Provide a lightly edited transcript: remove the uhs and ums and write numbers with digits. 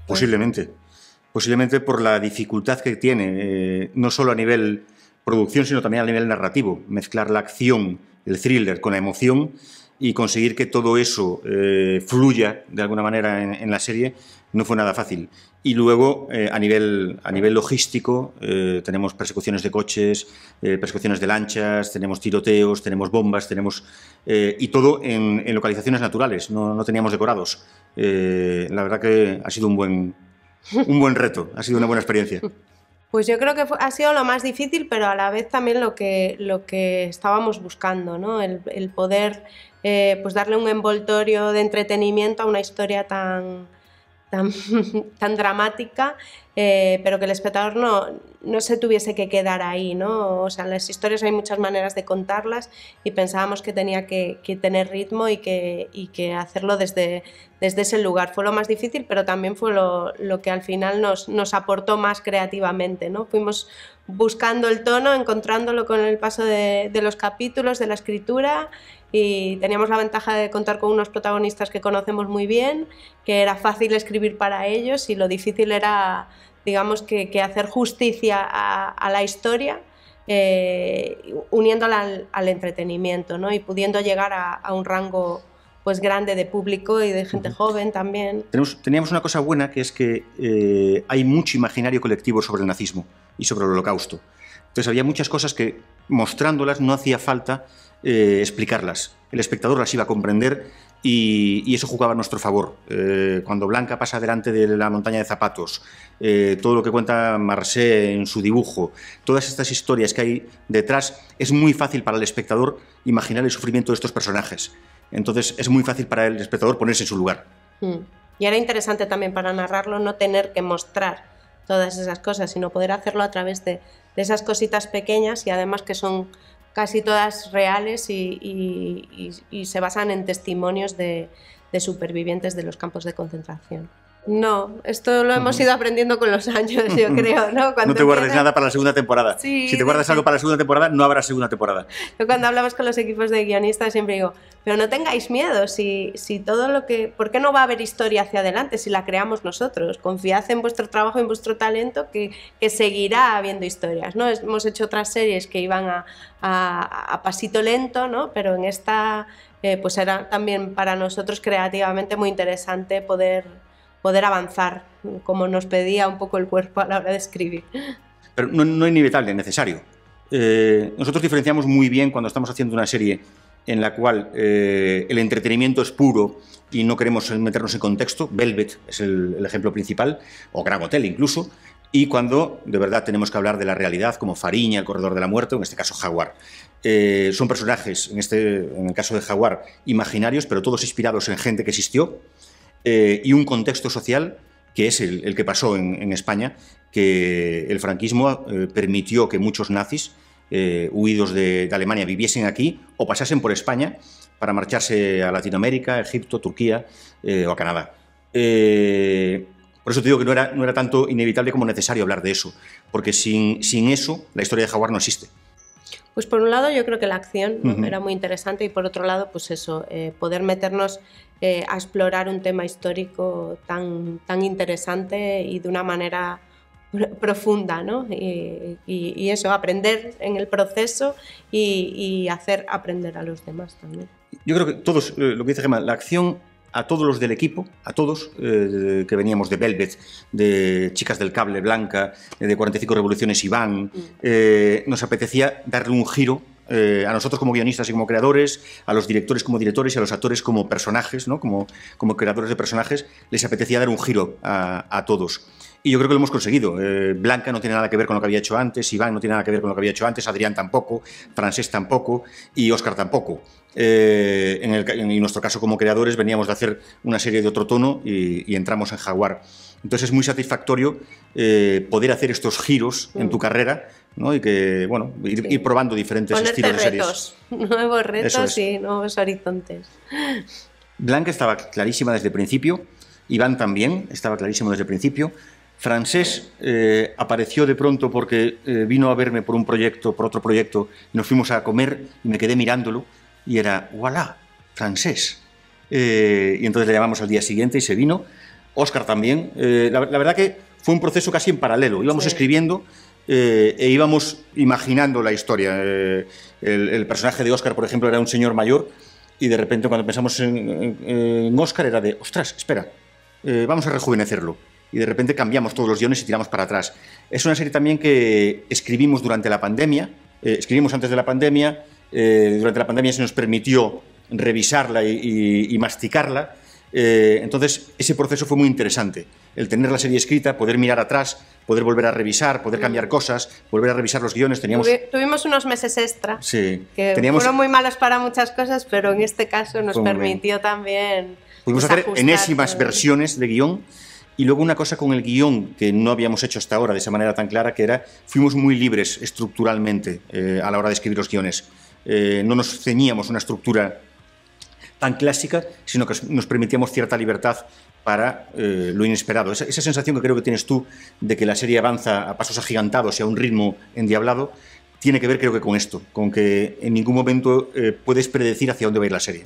Posiblemente. Posiblemente por la dificultad que tiene, no solo a nivel producción, sino también a nivel narrativo. Mezclar la acción, el thriller, con la emoción y conseguir que todo eso fluya de alguna manera en la serie no fue nada fácil. Y luego, a nivel logístico, tenemos persecuciones de coches, persecuciones de lanchas, tenemos tiroteos, tenemos bombas, y todo en localizaciones naturales, no teníamos decorados. La verdad que ha sido un buen reto, ha sido una buena experiencia. Pues yo creo que ha sido lo más difícil, pero a la vez también lo que estábamos buscando, ¿no? El poder pues darle un envoltorio de entretenimiento a una historia tan dramática, pero que el espectador no se tuviese que quedar ahí, ¿no? O sea, en las historias hay muchas maneras de contarlas y pensábamos que tenía que tener ritmo y que hacerlo desde ese lugar. Fue lo más difícil, pero también fue lo que al final nos aportó más creativamente, ¿no? Fuimos buscando el tono, encontrándolo con el paso de los capítulos, de la escritura, y teníamos la ventaja de contar con unos protagonistas que conocemos muy bien, que era fácil escribir para ellos, y lo difícil era, digamos, que hacer justicia a la historia, uniéndola al entretenimiento, ¿no? Y pudiendo llegar a un rango pues grande de público y de gente joven también. Teníamos una cosa buena, que es que hay mucho imaginario colectivo sobre el nazismo y sobre el Holocausto. Entonces había muchas cosas que, mostrándolas, no hacía falta explicarlas. El espectador las iba a comprender y eso jugaba a nuestro favor. Cuando Blanca pasa delante de la montaña de zapatos, todo lo que cuenta Marcé en su dibujo, todas estas historias que hay detrás, es muy fácil para el espectador imaginar el sufrimiento de estos personajes. Entonces es muy fácil para el espectador ponerse en su lugar. Y era interesante también para narrarlo no tener que mostrar todas esas cosas, sino poder hacerlo a través de esas cositas pequeñas, y además que son casi todas reales y se basan en testimonios de supervivientes de los campos de concentración. No, esto lo hemos ido aprendiendo con los años, yo creo, ¿no? No te guardes nada para la segunda temporada. Sí, si te guardas algo para la segunda temporada, no habrá segunda temporada. Yo cuando hablamos con los equipos de guionistas siempre digo, pero no tengáis miedo, si todo lo que... ¿Por qué no va a haber historia hacia adelante si la creamos nosotros? Confiad en vuestro trabajo, en vuestro talento, que seguirá habiendo historias, ¿no? Hemos hecho otras series que iban a pasito lento, ¿no? Pero en esta pues era también para nosotros creativamente muy interesante poder avanzar, como nos pedía un poco el cuerpo a la hora de escribir. Pero no inevitable, necesario. Nosotros diferenciamos muy bien cuando estamos haciendo una serie en la cual el entretenimiento es puro y no queremos meternos en contexto. Velvet es el ejemplo principal, o Gran Hotel incluso, y cuando de verdad tenemos que hablar de la realidad, como Fariña, el Corredor de la Muerte, o en este caso Jaguar. Son personajes, en el caso de Jaguar, imaginarios, pero todos inspirados en gente que existió, y un contexto social que es el que pasó en España, que el franquismo permitió que muchos nazis huidos de Alemania viviesen aquí o pasasen por España para marcharse a Latinoamérica, Egipto, Turquía o a Canadá. Por eso te digo que no era tanto inevitable como necesario hablar de eso, porque sin eso la historia de Jaguar no existe. Pues por un lado yo creo que la acción, ¿no? Era muy interesante, y por otro lado pues eso, poder meternos a explorar un tema histórico tan interesante y de una manera profunda, ¿no? Y eso, aprender en el proceso y hacer aprender a los demás también. Yo creo que todos, lo que dice Gemma, la acción a todos los del equipo, a todos, que veníamos de Velvet, de Chicas del Cable, Blanca, de 45 Revoluciones, Iván, nos apetecía darle un giro a nosotros como guionistas y como creadores, a los directores como directores y a los actores como personajes, ¿no? como creadores de personajes, les apetecía dar un giro a todos. Y yo creo que lo hemos conseguido. Blanca no tiene nada que ver con lo que había hecho antes, Iván no tiene nada que ver con lo que había hecho antes, Adrián tampoco, Francés tampoco y Óscar tampoco. En nuestro caso como creadores veníamos de hacer una serie de otro tono y entramos en Jaguar. Entonces es muy satisfactorio poder hacer estos giros en tu carrera, ¿no? Y que, bueno, ir probando diferentes estilos de series. Nuevos retos y nuevos horizontes. Blanca estaba clarísima desde el principio, Iván también estaba clarísimo desde el principio. Francés apareció de pronto porque vino a verme por otro proyecto, y nos fuimos a comer y me quedé mirándolo y era, voilà, francés. Y entonces le llamamos al día siguiente y se vino. Óscar también. La verdad que fue un proceso casi en paralelo. Íbamos escribiendo e íbamos imaginando la historia. El personaje de Óscar, por ejemplo, era un señor mayor y de repente cuando pensamos en Óscar era de, ostras, espera, vamos a rejuvenecerlo. Y de repente cambiamos todos los guiones y tiramos para atrás. Es una serie también que escribimos durante la pandemia, escribimos antes de la pandemia, durante la pandemia se nos permitió revisarla y masticarla. Entonces, ese proceso fue muy interesante. El tener la serie escrita, poder mirar atrás, poder volver a revisar, poder cambiar cosas, volver a revisar los guiones. Tuvimos unos meses extra, sí, que fueron muy malos para muchas cosas, pero en este caso nos permitió también pudimos hacer enésimas versiones de guión. Y luego una cosa con el guión que no habíamos hecho hasta ahora de esa manera tan clara, que era, fuimos muy libres estructuralmente a la hora de escribir los guiones. No nos ceñíamos una estructura tan clásica, sino que nos permitíamos cierta libertad para lo inesperado. Esa sensación que creo que tienes tú de que la serie avanza a pasos agigantados y a un ritmo endiablado, tiene que ver creo que con esto, con que en ningún momento puedes predecir hacia dónde va a ir la serie.